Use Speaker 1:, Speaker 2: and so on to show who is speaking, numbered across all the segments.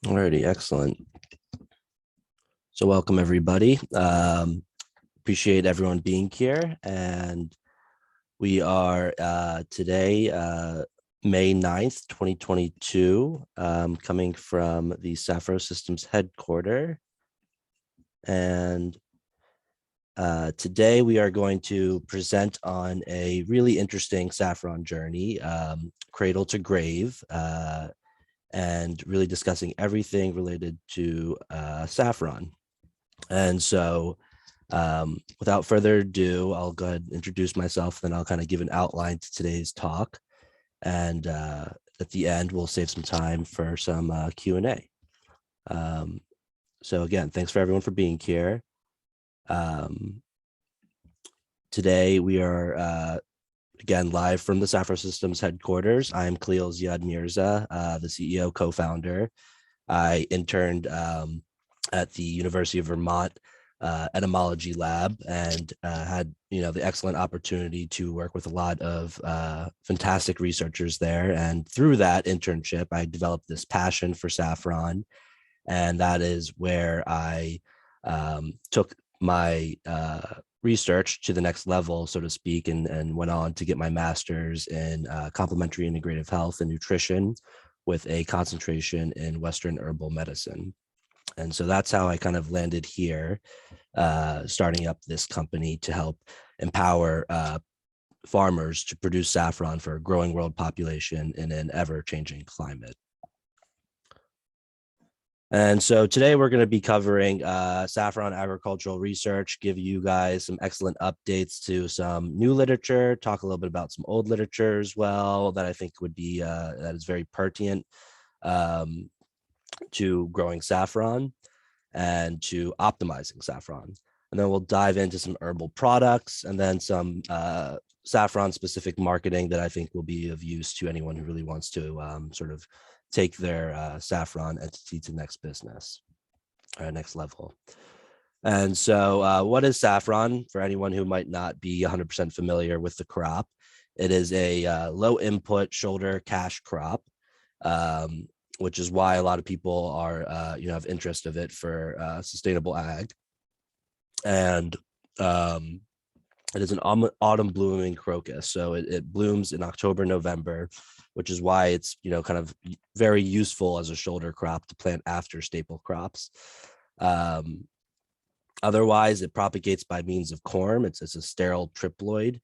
Speaker 1: Alrighty, excellent. So welcome everybody. Appreciate everyone being here. And we are today, May 9th, 2022, coming from the Saffrosystems headquarters. And today we are going to present on a really interesting saffron journey, cradle to grave, and really discussing everything related to saffron. And so without further ado, I'll go ahead and introduce myself, then I'll kind of give an outline to today's talk. And at the end, we'll save some time for some Q&A. So again, thanks for everyone for being here. Today, we are again live from the Saffrosystems headquarters. I'm Khalil Ziad Mirza, the CEO, co-founder. I interned at the University of Vermont etymology lab and had the excellent opportunity to work with a lot of fantastic researchers there. And through that internship, I developed this passion for saffron, and that is where I took my research to the next level, so to speak, and went on to get my master's in complementary integrative health and nutrition with a concentration in Western herbal medicine. And so that's how I kind of landed here, starting up this company to help empower farmers to produce saffron for a growing world population in an ever-changing climate. And so today we're going to be covering saffron agricultural research, give you guys some excellent updates to some new literature, talk a little bit about some old literature as well that I think would be, that is very pertinent to growing saffron and to optimizing saffron. And then we'll dive into some herbal products and then some saffron specific marketing that I think will be of use to anyone who really wants to sort of take their saffron entity to next business or next level. And so what is saffron? For anyone who might not be 100% familiar with the crop, it is a low input shoulder cash crop, which is why a lot of people are, have interest of it for sustainable ag. And it is an autumn blooming crocus. So it blooms in October, November, which is why it's, kind of very useful as a shoulder crop to plant after staple crops. Otherwise, it propagates by means of corm. It's a sterile triploid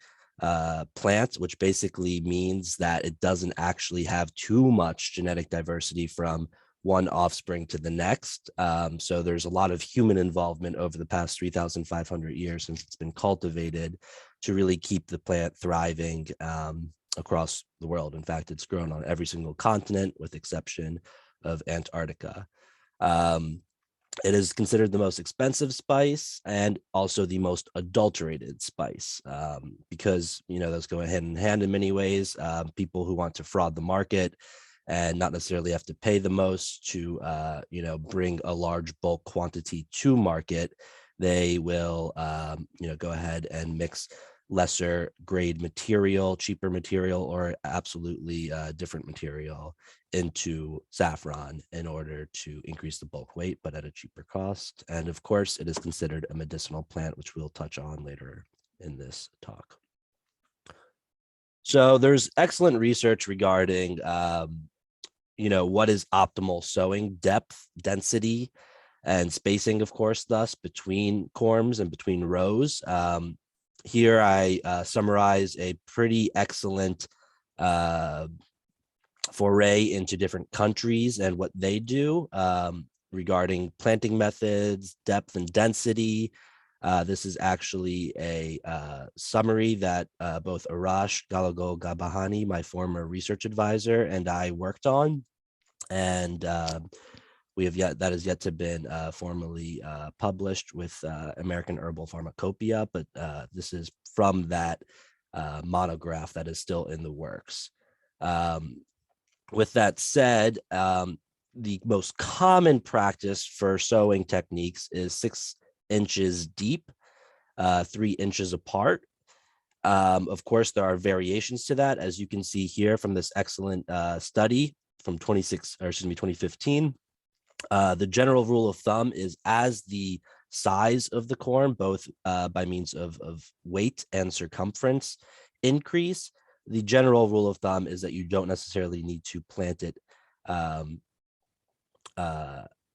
Speaker 1: plant, which basically means that it doesn't actually have too much genetic diversity from one offspring to the next. So there's a lot of human involvement over the past 3,500 years since it's been cultivated to really keep the plant thriving across the world. In fact, it's grown on every single continent with exception of Antarctica. It is considered the most expensive spice and also the most adulterated spice because, those go hand in hand in many ways. People who want to fraud the market and not necessarily have to pay the most to, bring a large bulk quantity to market, they will, go ahead and mix lesser grade material, cheaper material, or absolutely different material into saffron in order to increase the bulk weight, but at a cheaper cost. And of course, it is considered a medicinal plant, which we'll touch on later in this talk. So there's excellent research regarding, what is optimal sowing depth, density, and spacing, of course, thus between corms and between rows. Here I summarize a pretty excellent foray into different countries and what they do regarding planting methods, depth and density. This is actually a summary that both Arash Galago-Gabahani, my former research advisor, and I worked on. And that has yet to been formally published with American Herbal Pharmacopoeia, but this is from that monograph that is still in the works. With that said, the most common practice for sowing techniques is 6 inches deep, 3 inches apart. Of course, there are variations to that, as you can see here from this excellent study from 2015. The general rule of thumb is as the size of the corm, both by means of weight and circumference, increase, the general rule of thumb is that you don't necessarily need to plant it um,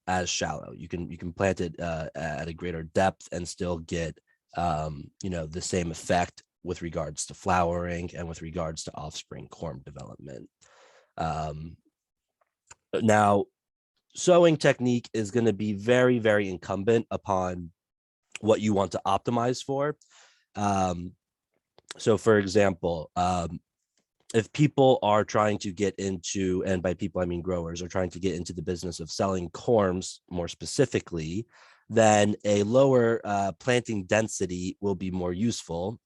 Speaker 1: as shallow. You can plant it at a greater depth and still get the same effect with regards to flowering and with regards to offspring corm development. Now, sowing technique is going to be very, very incumbent upon what you want to optimize for. So for example, if people are trying to get into, and by people I mean growers, are trying to get into the business of selling corms more specifically, then a lower planting density will be more useful.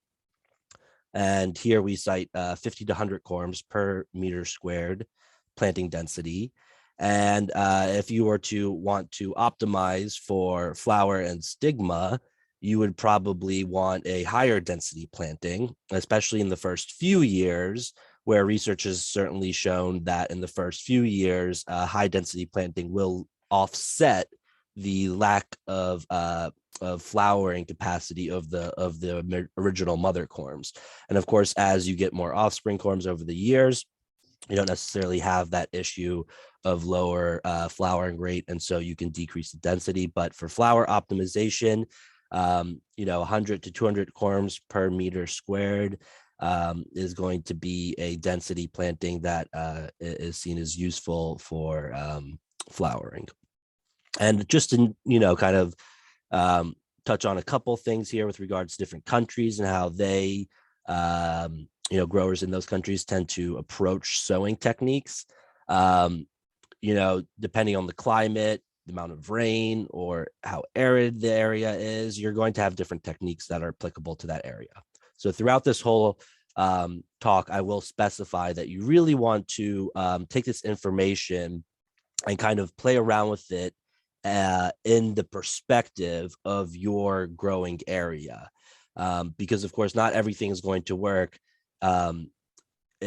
Speaker 1: And here we cite 50 to 100 corms per meter squared planting density. And if you were to want to optimize for flower and stigma, you would probably want a higher density planting, especially in the first few years, where research has certainly shown that in the first few years, high density planting will offset the lack of flowering capacity of the original mother corms. And of course, as you get more offspring corms over the years, you don't necessarily have that issue of lower flowering rate, and so you can decrease the density. But for flower optimization, 100 to 200 corms per meter squared is going to be a density planting that is seen as useful for flowering. And just to kind of touch on a couple things here with regards to different countries and how they growers in those countries tend to approach sowing techniques. Depending on the climate, the amount of rain, or how arid the area is, you're going to have different techniques that are applicable to that area. So throughout this whole talk, I will specify that you really want to take this information and kind of play around with it in the perspective of your growing area. Because of course, not everything is going to work in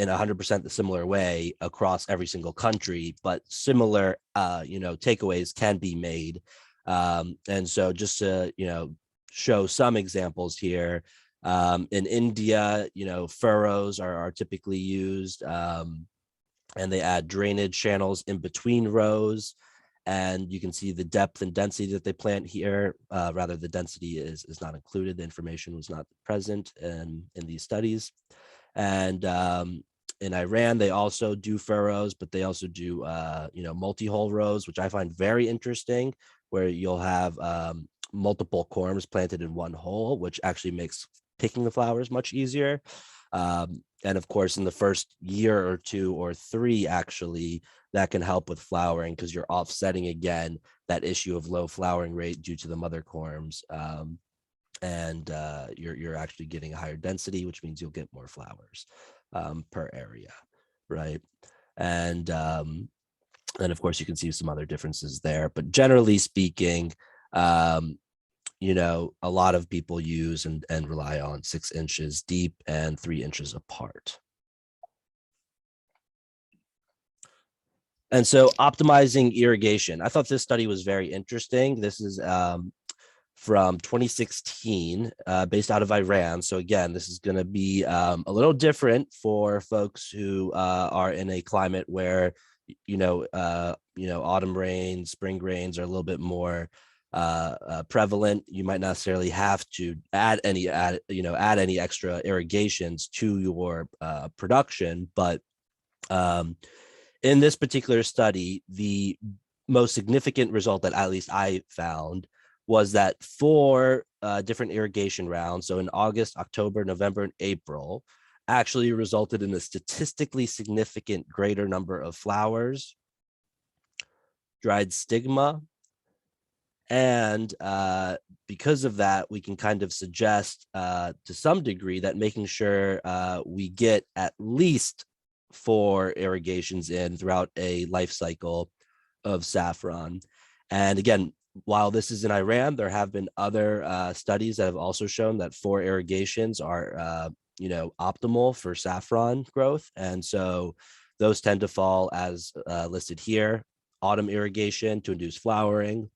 Speaker 1: 100% the similar way across every single country, but similar, takeaways can be made. And so just to, show some examples here, in India, furrows are typically used, and they add drainage channels in between rows. And you can see the depth and density that they plant here. Rather, the density is not included. The information was not present in these studies. And in Iran, they also do furrows, but they also do, multi-hole rows, which I find very interesting, where you'll have multiple corms planted in one hole, which actually makes picking the flowers much easier. And of course, in the first year or two or three, actually, that can help with flowering because you're offsetting again that issue of low flowering rate due to the mother corms. And you're actually getting a higher density, which means you'll get more flowers per area, right? And of course, you can see some other differences there. But generally speaking, a lot of people use and rely on 6 inches deep and 3 inches apart. And so optimizing irrigation. I thought this study was very interesting. This is from 2016, based out of Iran. So again, this is going to be a little different for folks who are in a climate where, autumn rains, spring rains are a little bit more prevalent. You might not necessarily have to add any extra irrigations to your production, but in this particular study, the most significant result that at least I found was that 4 different irrigation rounds, so in August, October, November, and April, actually resulted in a statistically significant greater number of flowers, dried stigma, and because of that, we can kind of suggest to some degree that making sure we get at least 4 irrigations in throughout a life cycle of saffron. And again, while this is in Iran, there have been other studies that have also shown that 4 irrigations are, optimal for saffron growth. And so those tend to fall as listed here. autumn irrigation to induce flowering.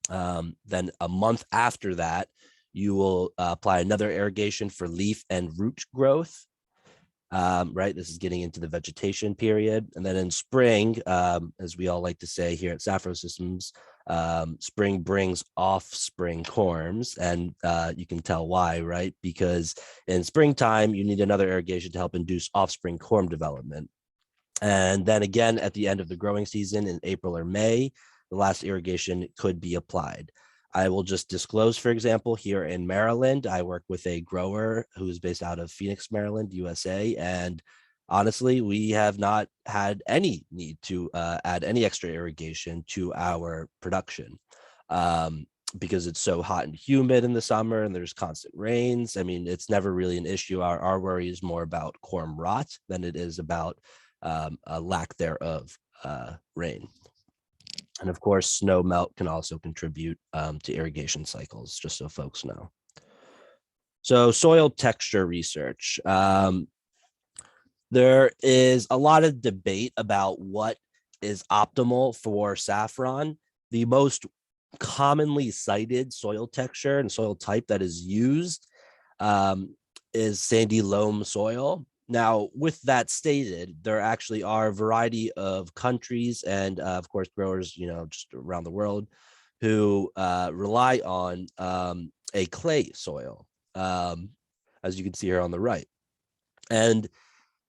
Speaker 1: Then a month after that, you will apply another irrigation for leaf and root growth. Right, this is getting into the vegetation period. And then in spring, as we all like to say here at Saffrosystems, spring brings offspring corms, and you can tell why, right? Because in springtime, you need another irrigation to help induce offspring corm development. And then again, at the end of the growing season in April or May, the last irrigation could be applied. I will just disclose, for example, here in Maryland, I work with a grower who's based out of Phoenix, Maryland, USA. And honestly, we have not had any need to add any extra irrigation to our production because it's so hot and humid in the summer and there's constant rains. I mean, it's never really an issue. Our worry is more about corm rot than it is about a lack thereof rain. And of course, snow melt can also contribute to irrigation cycles, just so folks know. So soil texture research. There is a lot of debate about what is optimal for saffron. The most commonly cited soil texture and soil type that is used is sandy loam soil. Now, with that stated, there actually are a variety of countries and, of course, growers, just around the world who rely on a clay soil, as you can see here on the right. And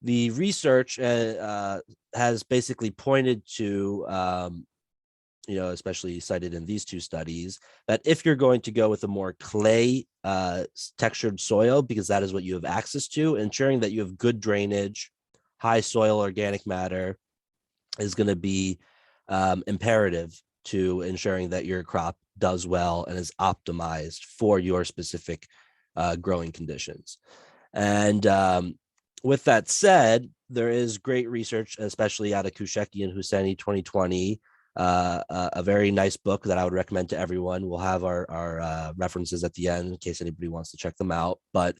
Speaker 1: the research has basically pointed to, especially cited in these two studies, that if you're going to go with a more clay textured soil, because that is what you have access to, ensuring that you have good drainage, high soil organic matter is going to be imperative to ensuring that your crop does well and is optimized for your specific growing conditions. And with that said, there is great research, especially out of Kusheki and Husseini 2020, a very nice book that I would recommend to everyone. We'll have our references at the end in case anybody wants to check them out. But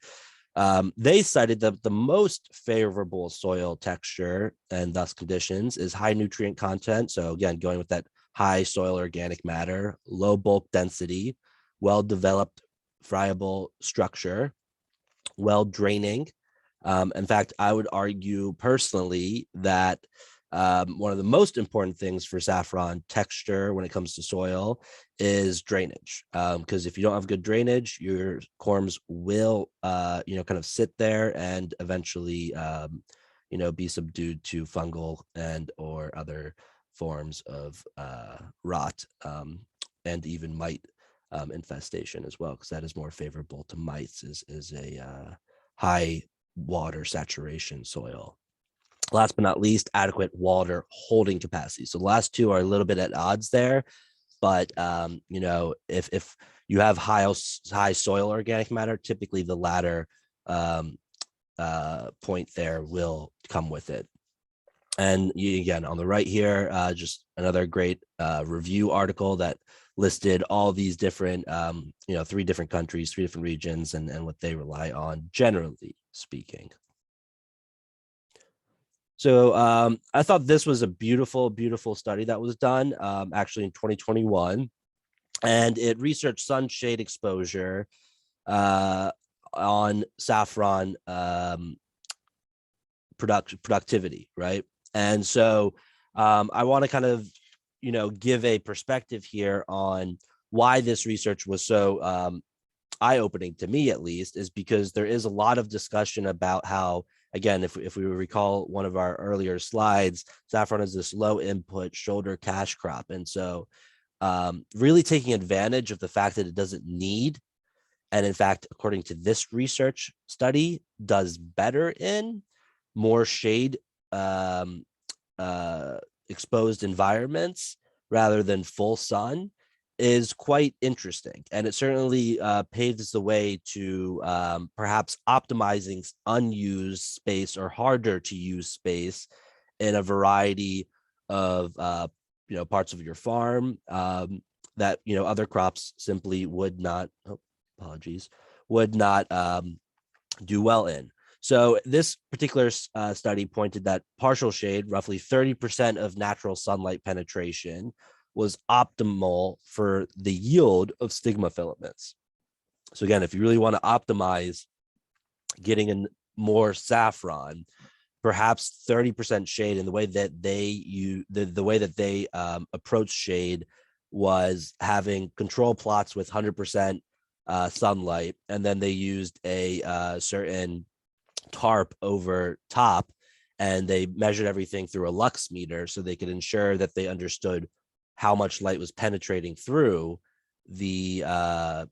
Speaker 1: they cited that the most favorable soil texture and thus conditions is high nutrient content. So again, going with that high soil organic matter, low bulk density, well-developed friable structure, well draining. In fact, I would argue personally that one of the most important things for saffron texture when it comes to soil is drainage. Because if you don't have good drainage, your corms will, kind of sit there and eventually, be subdued to fungal and or other forms of rot and even mite infestation as well, because that is more favorable to mites is a high water saturation soil. Last but not least, adequate water holding capacity. So the last two are a little bit at odds there, but if you have high soil organic matter, typically the latter point there will come with it. And again, on the right here, just another great review article that listed all these different, 3 different countries, 3 different regions, and what they rely on, generally speaking. So I thought this was a beautiful, beautiful study that was done actually in 2021. And it researched sunshade exposure on saffron productivity, right? And so I want to kind of, give a perspective here on why this research was so eye-opening to me, at least, is because there is a lot of discussion about how, again, if we recall one of our earlier slides, saffron is this low input shoulder cash crop. And so really taking advantage of the fact that it doesn't need, and in fact, according to this research study, does better in more shade exposed environments rather than full sun is quite interesting. And it certainly paves the way to perhaps optimizing unused space or harder to use space in a variety of parts of your farm that other crops simply would not do well in. So this particular study pointed that partial shade, roughly 30% of natural sunlight penetration, was optimal for the yield of stigma filaments. So again, if you really want to optimize getting in more saffron, perhaps 30% shade. And the way that they approach shade was having control plots with 100% sunlight, and then they used a certain tarp over top, and they measured everything through a lux meter so they could ensure that they understood how much light was penetrating through the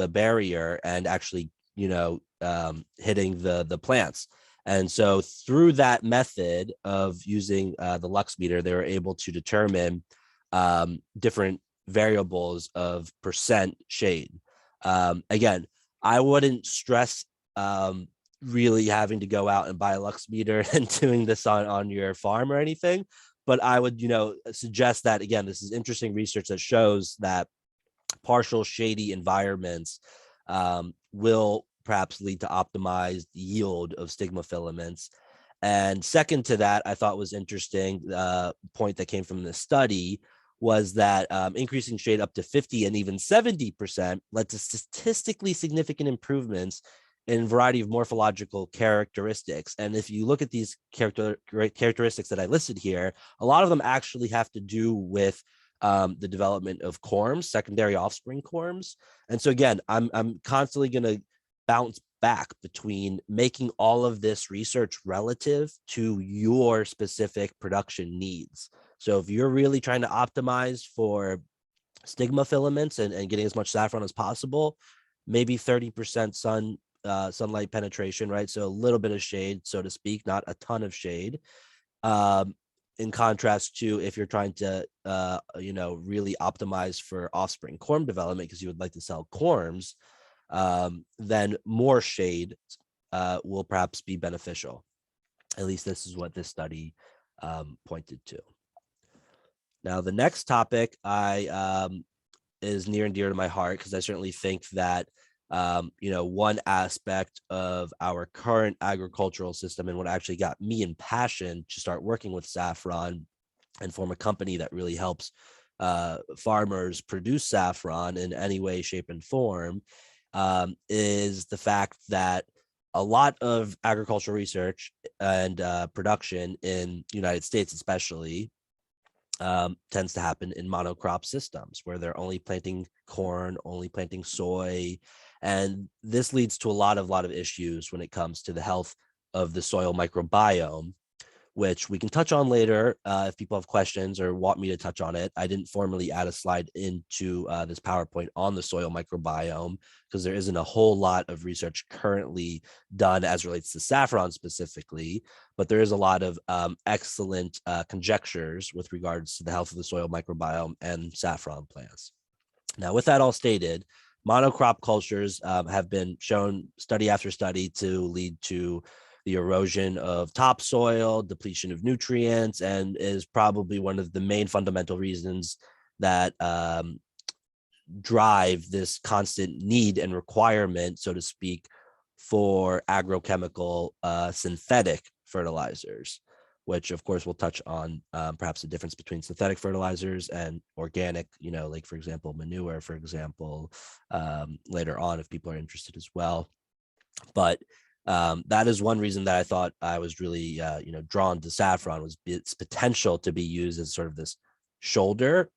Speaker 1: barrier and actually hitting the plants. And so through that method of using the lux meter, they were able to determine different variables of percent shade. Again, I wouldn't stress really having to go out and buy a lux meter and doing this on your farm or anything, but I would suggest that, again, this is interesting research that shows that partial shady environments will perhaps lead to optimized yield of stigma filaments. And second to that, I thought was interesting, point that came from the study was that increasing shade up to 50 and even 70% led to statistically significant improvements in a variety of morphological characteristics. And if you look at these characteristics that I listed here, a lot of them actually have to do with the development of corms, secondary offspring corms. And so again, I'm constantly going to bounce back between making all of this research relative to your specific production needs. So if you're really trying to optimize for stigma filaments and getting as much saffron as possible, maybe 30% sunlight penetration, right? So a little bit of shade, so to speak, not a ton of shade. In contrast to if you're trying to, really optimize for offspring corm development because you would like to sell corms, then more shade will perhaps be beneficial. At least this is what this study pointed to. Now, the next topic is near and dear to my heart because I certainly think that one aspect of our current agricultural system and what actually got me in passion to start working with Saffron and form a company that really helps farmers produce saffron in any way, shape, and form is the fact that a lot of agricultural research and production in the United States, especially, tends to happen in monocrop systems where they're only planting corn, only planting soy. And this leads to a lot of issues when it comes to the health of the soil microbiome, which we can touch on later if people have questions or want me to touch on it. I didn't formally add a slide into this PowerPoint on the soil microbiome because there isn't a whole lot of research currently done as relates to saffron specifically, but there is a lot of excellent conjectures with regards to the health of the soil microbiome and saffron plants. Now, with that all stated, monocrop cultures have been shown study after study to lead to the erosion of topsoil, depletion of nutrients, and is probably one of the main fundamental reasons that drive this constant need and requirement, so to speak, for agrochemical synthetic fertilizers, which of course we'll touch on perhaps the difference between synthetic fertilizers and organic, like for example, manure, for example, later on if people are interested as well. But that is one reason that I thought I was really, drawn to saffron was its potential to be used as sort of this shoulder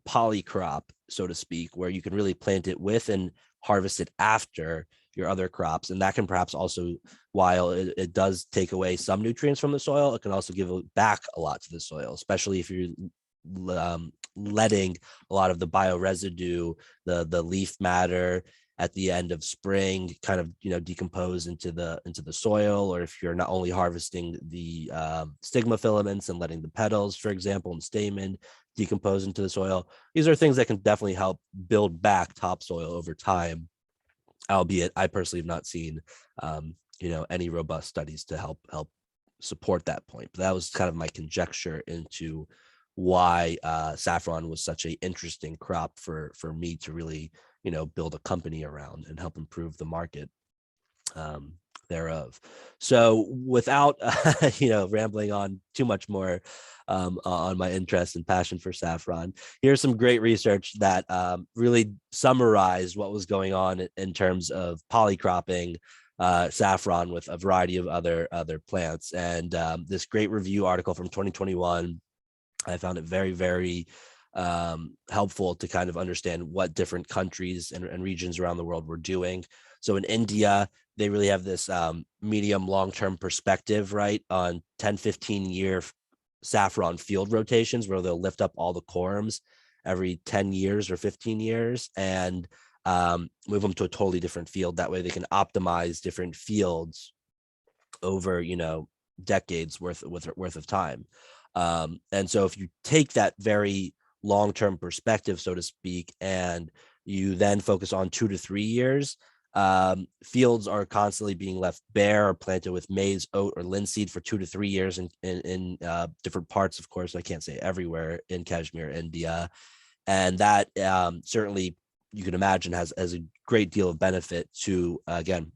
Speaker 1: polycrop, so to speak, where you can really plant it with and harvest it after your other crops. And that can perhaps also, while it does take away some nutrients from the soil, it can also give back a lot to the soil, especially if you're letting a lot of the bioresidue, the leaf matter at the end of spring kind of decompose into the soil, or if you're not only harvesting the stigma filaments and letting the petals, for example, and stamen decompose into the soil. These are things that can definitely help build back topsoil over time, albeit I personally have not seen any robust studies to help support that point. But that was kind of my conjecture into why saffron was such an interesting crop for me to really build a company around and help improve the market. thereof. So without rambling on too much more on my interest and passion for saffron, here's some great research that really summarized what was going on in terms of polycropping saffron with a variety of other plants. And this great review article from 2021, I found it very, very helpful to kind of understand what different countries and regions around the world were doing. So in India, they really have this medium long-term perspective, right, on 10, 15-year saffron field rotations, where they'll lift up all the corms every 10 years or 15 years and move them to a totally different field. That way they can optimize different fields over, decades worth of time. And so if you take that very long-term perspective, so to speak, and you then focus on 2 to 3 years, fields are constantly being left bare or planted with maize, oat, or linseed for 2 to 3 years in different parts, of course. I can't say everywhere in Kashmir, India. And that certainly, you can imagine, has a great deal of benefit to, again,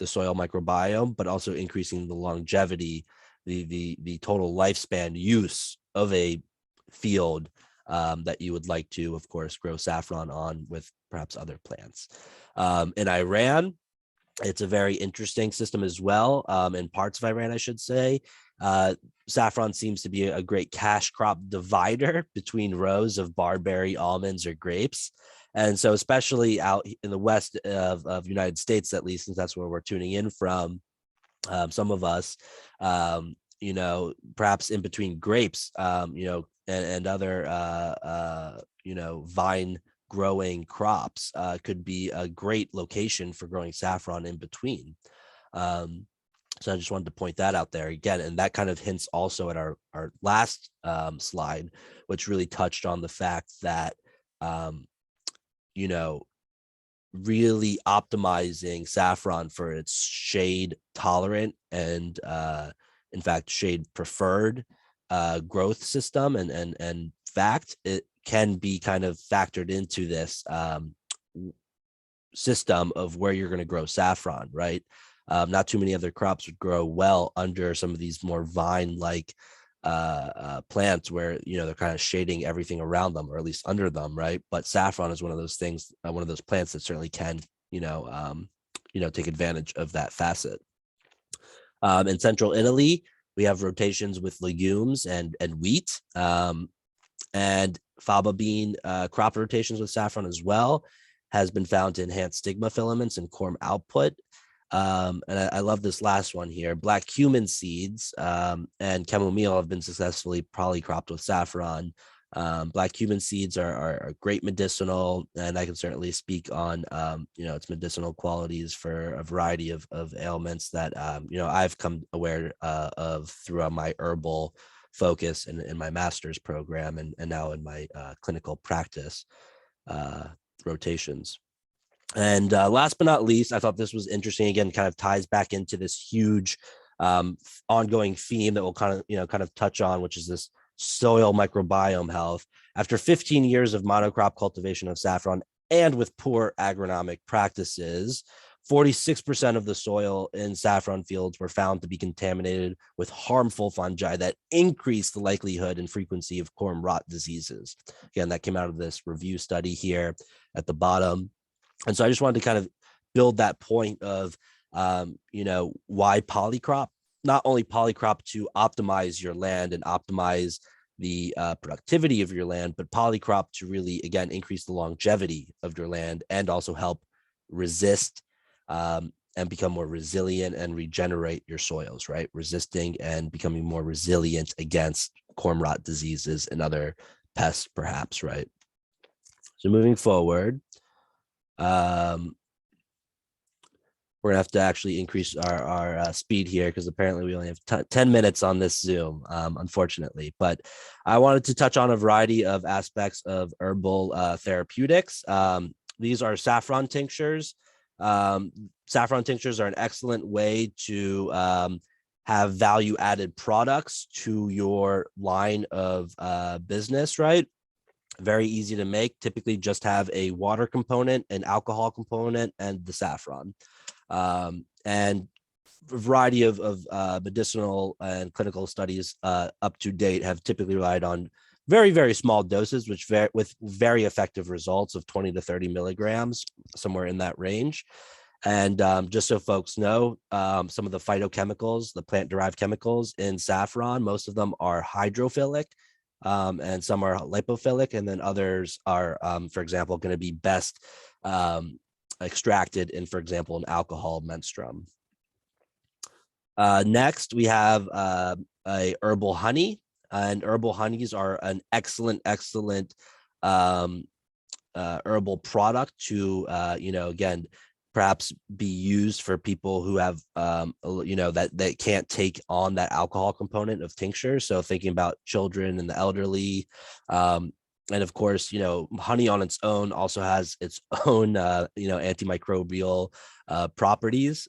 Speaker 1: the soil microbiome, but also increasing the longevity, the total lifespan use of a field that you would like to, of course, grow saffron on with perhaps other plants. In Iran, it's a very interesting system as well. In parts of Iran, I should say, saffron seems to be a great cash crop divider between rows of barberry, almonds, or grapes. And so especially out in the west of United States, at least, since that's where we're tuning in from, some of us, perhaps in between grapes, and other, vine growing crops could be a great location for growing saffron in between. So I just wanted to point that out there again. And that kind of hints also at our last slide, which really touched on the fact that, really optimizing saffron for its shade tolerant and in fact shade preferred growth system and fact, it can be kind of factored into this system of where you're going to grow saffron, right? Not too many other crops would grow well under some of these more vine-like plants where, they're kind of shading everything around them, or at least under them, right? But saffron is one of those things, one of those plants that certainly can, take advantage of that facet. In central Italy, we have rotations with legumes and wheat, and faba bean crop rotations with saffron as well has been found to enhance stigma filaments and corm output. And I love this last one here. Black cumin seeds and chamomile have been successfully polycropped with saffron. Black cumin seeds are great medicinal, and I can certainly speak on, its medicinal qualities for a variety of ailments that, I've come aware of throughout my herbal focus in my master's program and now in my clinical practice rotations. And last but not least, I thought this was interesting. Again, kind of ties back into this huge ongoing theme that we'll kind of touch on, which is this soil microbiome health. After 15 years of monocrop cultivation of saffron and with poor agronomic practices, 46% of the soil in saffron fields were found to be contaminated with harmful fungi that increase the likelihood and frequency of corm rot diseases. Again, that came out of this review study here at the bottom. And so I just wanted to kind of build that point of, why polycrop, not only polycrop to optimize your land and optimize the productivity of your land, but polycrop to really, again, increase the longevity of your land and also help resist and become more resilient and regenerate your soils, right? Resisting and becoming more resilient against corm rot diseases and other pests, perhaps, right? So moving forward, we're gonna have to actually increase our speed here because apparently we only have 10 minutes on this Zoom, unfortunately. But I wanted to touch on a variety of aspects of herbal therapeutics. These are saffron tinctures. Saffron tinctures are an excellent way to have value-added products to your line of business, right? Very easy to make. Typically just have a water component, an alcohol component, and the saffron. And variety of medicinal and clinical studies up to date have typically relied on very, very small doses, which with very effective results of 20 to 30 milligrams, somewhere in that range. And just so folks know, some of the phytochemicals, the plant-derived chemicals in saffron, most of them are hydrophilic, and some are lipophilic, and then others are, for example, going to be best extracted in, for example, an alcohol menstruum. Next, we have a herbal honey, and herbal honeys are an excellent herbal product to, again, perhaps be used for people who have, that can't take on that alcohol component of tincture. So thinking about children and the elderly, and of course, honey on its own also has its own, antimicrobial properties.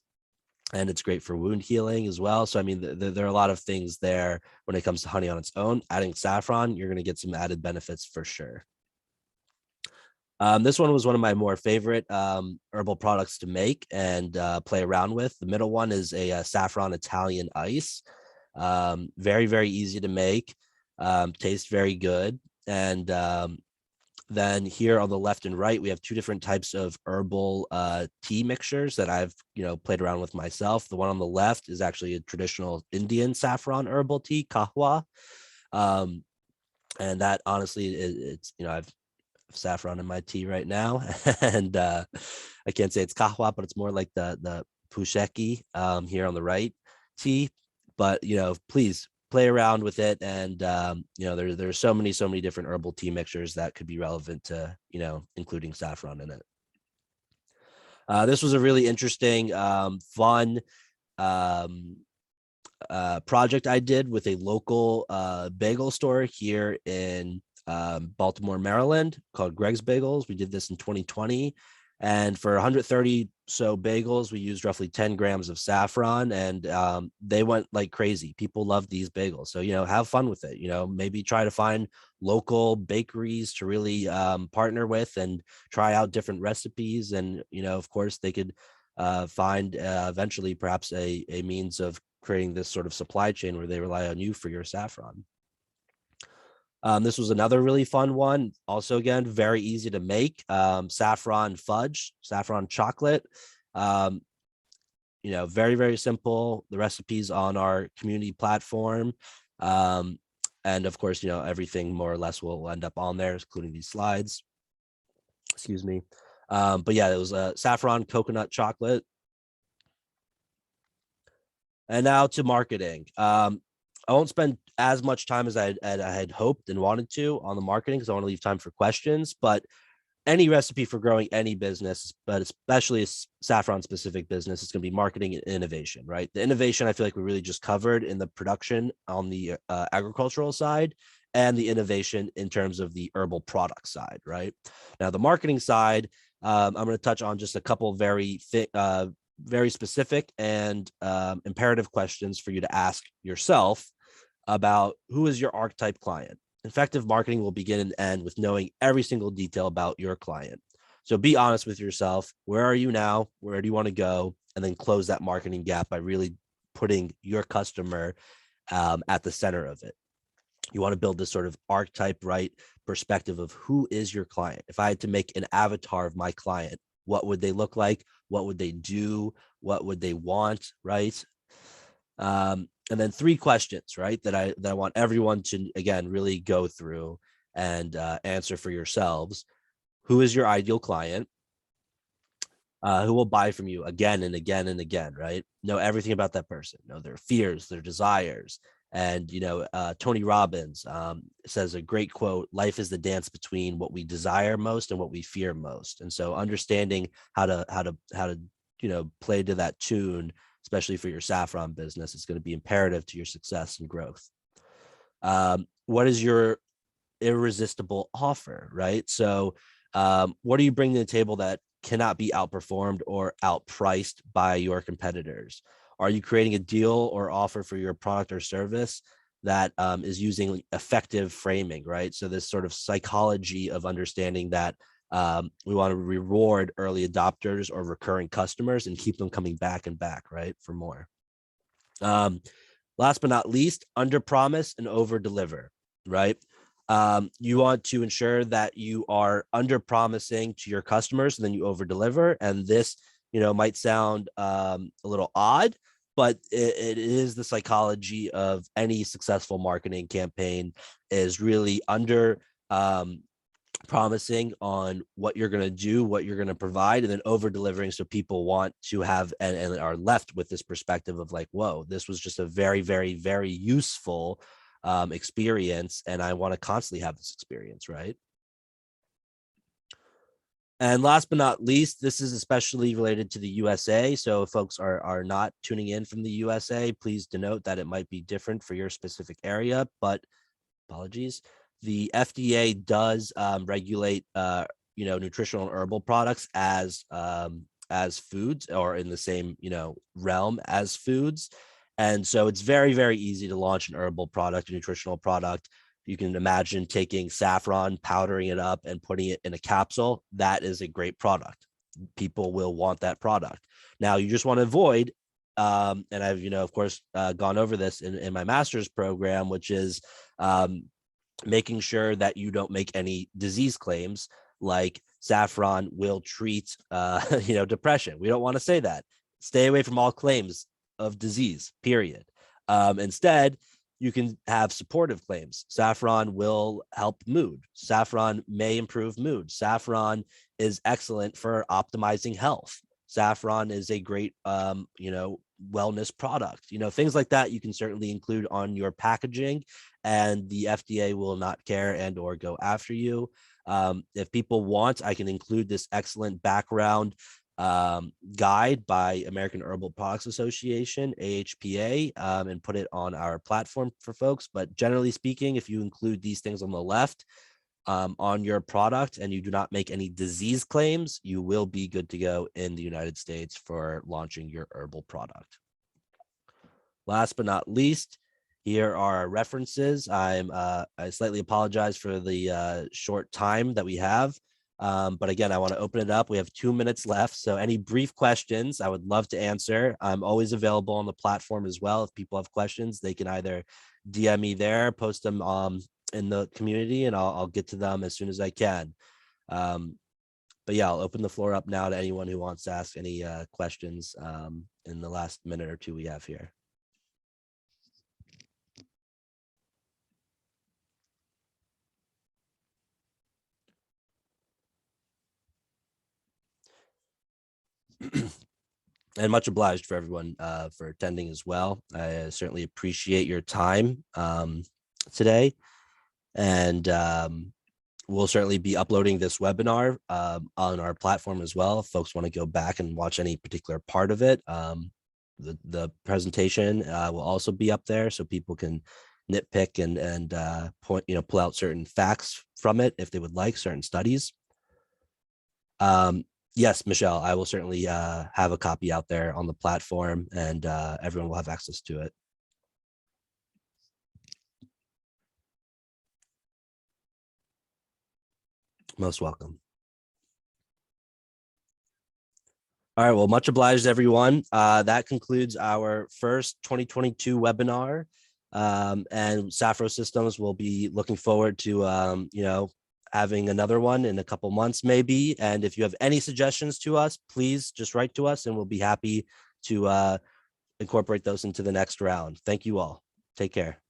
Speaker 1: And it's great for wound healing as well. So, I mean, there are a lot of things there when it comes to honey on its own. Adding saffron, you're going to get some added benefits for sure. This one was one of my more favorite herbal products to make and play around with. The middle one is a saffron Italian ice. Very, very easy to make. Tastes very good. And then here on the left and right, we have two different types of herbal tea mixtures that I've, played around with myself. The one on the left is actually a traditional Indian saffron herbal tea, kahwa. And that honestly, it's, I've saffron in my tea right now. And I can't say it's kahwa, but it's more like the pusheki here on the right tea. But, please play around with it. And, there's so many different herbal tea mixtures that could be relevant to, including saffron in it. This was a really interesting, fun project I did with a local bagel store here in Baltimore, Maryland, called Greg's Bagels. We did this in 2020. And for 130 so bagels, we used roughly 10 grams of saffron, and they went like crazy. People love these bagels. So, have fun with it. Maybe try to find local bakeries to really partner with and try out different recipes. And, of course, they could find eventually perhaps a means of creating this sort of supply chain where they rely on you for your saffron. This was another really fun one. Also, again, very easy to make. Saffron fudge, saffron chocolate. Very, very simple. The recipe's on our community platform. And of course, everything more or less will end up on there, including these slides. Excuse me. But yeah, it was a saffron coconut chocolate. And now to marketing. I won't spend as much time as I had hoped and wanted to on the marketing, because I want to leave time for questions. But any recipe for growing any business, but especially a saffron specific business, is going to be marketing and innovation, right? The innovation, I feel like we really just covered in the production on the agricultural side, and the innovation in terms of the herbal product side, right? Now, the marketing side, I'm going to touch on just a couple very specific and imperative questions for you to ask yourself about who is your archetype client. Effective marketing will begin and end with knowing every single detail about your client. So be honest with yourself. Where are you now? Where do you want to go? And then close that marketing gap by really putting your customer at the center of it. You want to build this sort of archetype, right, perspective of who is your client. If I had to make an avatar of my client, what would they look like? What would they do? What would they want, right? And then 3 questions, right, that I want everyone to, again, really go through and answer for yourselves. Who is your ideal client? Who will buy from you again and again and again, right? Know everything about that person. Know their fears, their desires. And, Tony Robbins says a great quote: life is the dance between what we desire most and what we fear most. And so understanding how to play to that tune, especially for your saffron business, is going to be imperative to your success and growth. What is your irresistible offer, right? So what are you bringing to the table that cannot be outperformed or outpriced by your competitors? Are you creating a deal or offer for your product or service that is using effective framing, right? So this sort of psychology of understanding that we want to reward early adopters or recurring customers and keep them coming back and back, right, for more. Um, Last but not least, under promise and over deliver, right? You want to ensure that you are under promising to your customers and then you over deliver. And this, might sound a little odd, but it is the psychology of any successful marketing campaign, is really under promising on what you're going to do, what you're going to provide, and then over delivering, so people want to have and are left with this perspective of like, whoa, this was just a very, very, very useful experience, and I want to constantly have this experience, right? And last but not least, this is especially related to the USA. So if folks are not tuning in from the USA, please denote that it might be different for your specific area, but apologies. The FDA does regulate, nutritional and herbal products as foods, or in the same, realm as foods. And so it's very, very easy to launch an herbal product, a nutritional product. You can imagine taking saffron, powdering it up, and putting it in a capsule. That is a great product. People will want that product. Now, you just want to avoid, and I've, of course, gone over this in my master's program, which is making sure that you don't make any disease claims like saffron will treat, depression. We don't want to say that. Stay away from all claims of disease, period. Instead, you can have supportive claims. Saffron will help mood. Saffron may improve mood. Saffron is excellent for optimizing health. Saffron is a great, wellness product. Things like that you can certainly include on your packaging, and the FDA will not care and or go after you. If people want, I can include this excellent background guide by American Herbal Products Association, AHPA, and put it on our platform for folks. But generally speaking, if you include these things on the left on your product and you do not make any disease claims, you will be good to go in the United States for launching your herbal product. Last but not least, here are our references. I slightly apologize for the short time that we have. But again, I want to open it up. We have 2 minutes left. So any brief questions I would love to answer. I'm always available on the platform as well. If people have questions, they can either DM me there, post them in the community, and I'll get to them as soon as I can. But yeah, I'll open the floor up now to anyone who wants to ask any questions in the last minute or two we have here. And much obliged for everyone for attending as well. I certainly appreciate your time today. And we'll certainly be uploading this webinar on our platform as well. If folks want to go back and watch any particular part of it, the presentation will also be up there, so people can nitpick and point, pull out certain facts from it if they would like, certain studies. Yes, Michelle, I will certainly have a copy out there on the platform, and everyone will have access to it. Most welcome. All right, well, much obliged, everyone. That concludes our first 2022 webinar. And Saffrosystems will be looking forward to, having another one in a couple months, maybe. And if you have any suggestions to us, please just write to us and we'll be happy to incorporate those into the next round. Thank you all. Take care.